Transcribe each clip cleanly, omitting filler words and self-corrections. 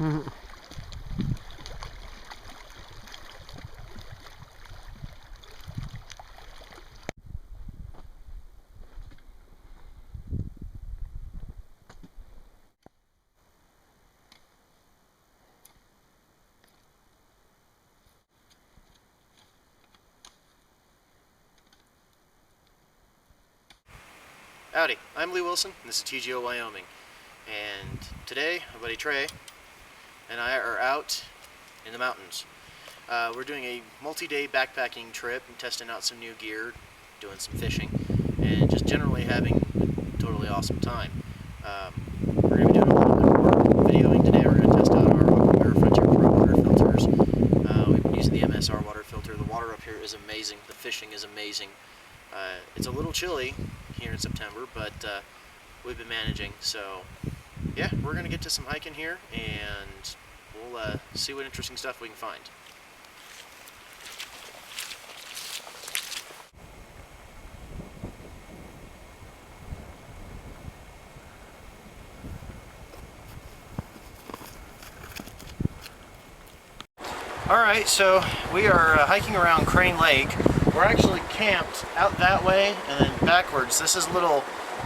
Howdy, I'm Lee Wilson, and this is TGO Wyoming, and today my buddy Trey and I are out in the mountains. We're doing a multi-day backpacking trip and testing out some new gear, doing some fishing, and just generally having a totally awesome time. We're going to be doing a little bit more videoing today. We're going to test out our Frontier Pro water filters. We've been using the MSR water filter. The water up here is amazing. The fishing is amazing. It's a little chilly here in September, but we've been managing. So yeah, we're gonna get to some hiking here, and we'll see what interesting stuff we can find. Alright, so we are hiking around Crane Lake. We're actually camped out that way and then backwards. This is a little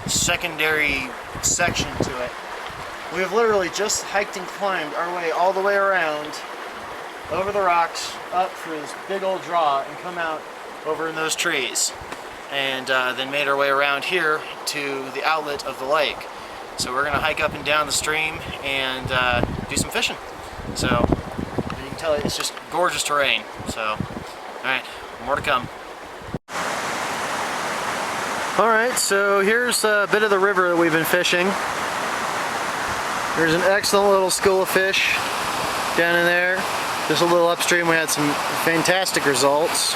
secondary section to it. We have literally just hiked and climbed our way all the way around, over the rocks, up through this big old draw, and come out over in those trees. And then made our way around here to the outlet of the lake. So we're going to hike up and down the stream and do some fishing. So you can tell it's just gorgeous terrain. So, alright, more to come. Alright, so here's a bit of the river that we've been fishing. There's an excellent little school of fish down in there. Just a little upstream we had some fantastic results.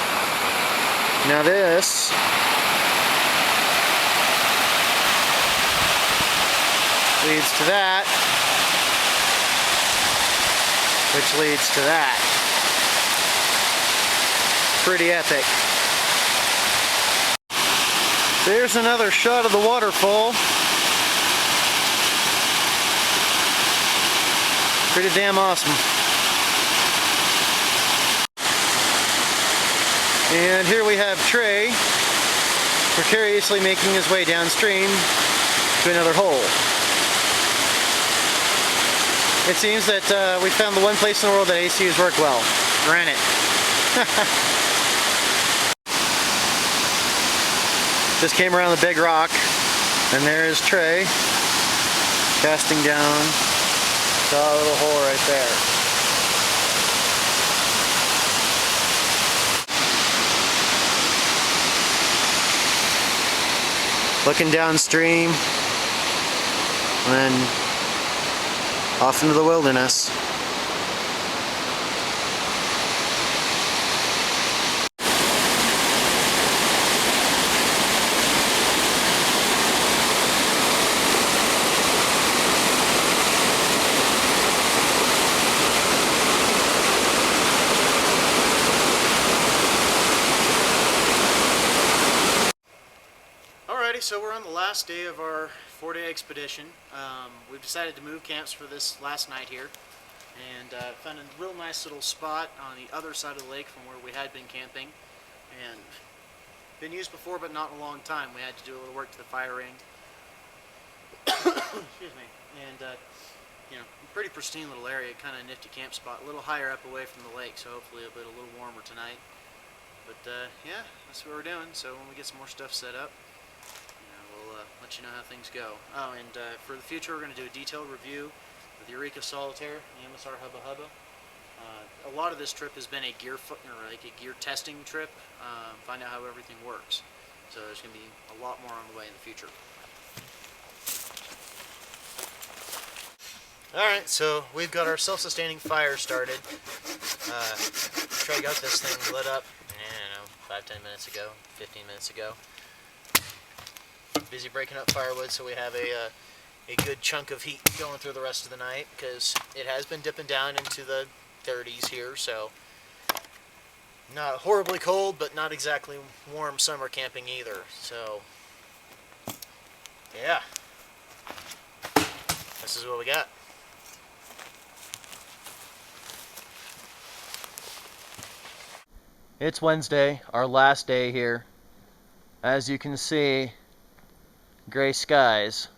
Now this leads to that, which leads to that. Pretty epic. There's another shot of the waterfall. Pretty damn awesome. And here we have Trey precariously making his way downstream to another hole. It seems that we found the one place in the world that ACUs work well. Granite. Just came around the big rock, and there is Trey casting down. Saw a little hole right there. Looking downstream, and then off into the wilderness. So we're on the last day of our 4-day expedition. We've decided to move camps for this last night here, and found a real nice little spot on the other side of the lake from where we had been camping, and been used before but not in a long time. We had to do a little work to the fire ring. Excuse me. And you know, pretty pristine little area, kind of nifty camp spot, a little higher up away from the lake, so hopefully it'll be a little warmer tonight. But yeah, that's what we're doing. So when we get some more stuff set up, let you know how things go. Oh, and for the future, we're going to do a detailed review of the Eureka Solitaire, the MSR Hubba Hubba. A lot of this trip has been a gear testing trip, find out how everything works. So there's going to be a lot more on the way in the future. Alright, so we've got our self-sustaining fire started. Trey got this thing lit up, I don't know, 5-10 minutes ago, 15 minutes ago. Busy breaking up firewood, so we have a good chunk of heat going through the rest of the night, because it has been dipping down into the 30s here, so not horribly cold, but not exactly warm summer camping either. So yeah, this is what we got. It's Wednesday, our last day here. As you can see, gray skies.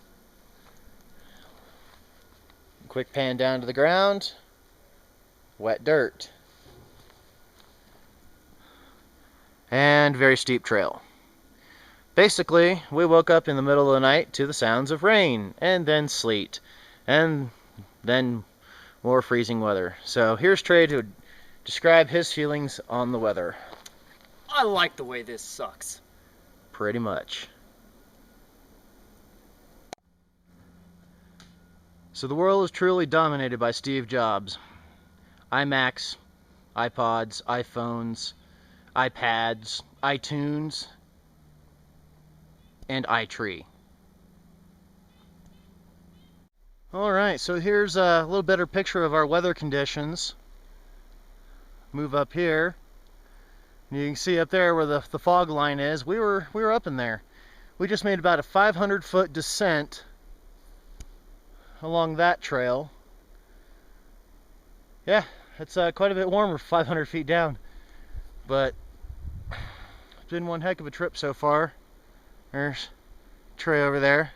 Quick pan down to the ground, wet dirt. And very steep trail. Basically, we woke up in the middle of the night to the sounds of rain, and then sleet, and then more freezing weather. So here's Trey to describe his feelings on the weather. I like the way this sucks. Pretty much. So the world is truly dominated by Steve Jobs. iMacs, iPods, iPhones, iPads, iTunes, and iTree. Alright, so here's a little better picture of our weather conditions. Move up here. You can see up there where the fog line is. We were up in there. We just made about a 500-foot descent along that trail. Yeah, it's quite a bit warmer 500 feet down, but it's been one heck of a trip so far. There's Trey over there.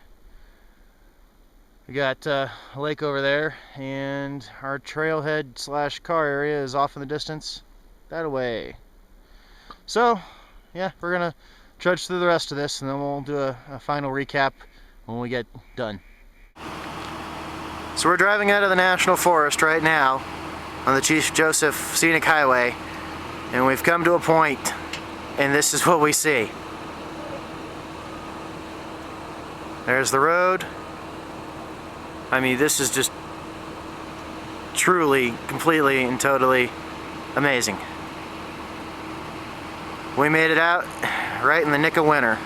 We got a lake over there, and our trailhead slash car area is off in the distance that way. So yeah, we're gonna trudge through the rest of this, and then we'll do a final recap when we get done. So we're driving out of the National Forest right now on the Chief Joseph Scenic Highway, and we've come to a point, and this is what we see. There's the road. I mean, this is just truly, completely, and totally amazing. We made it out right in the nick of winter.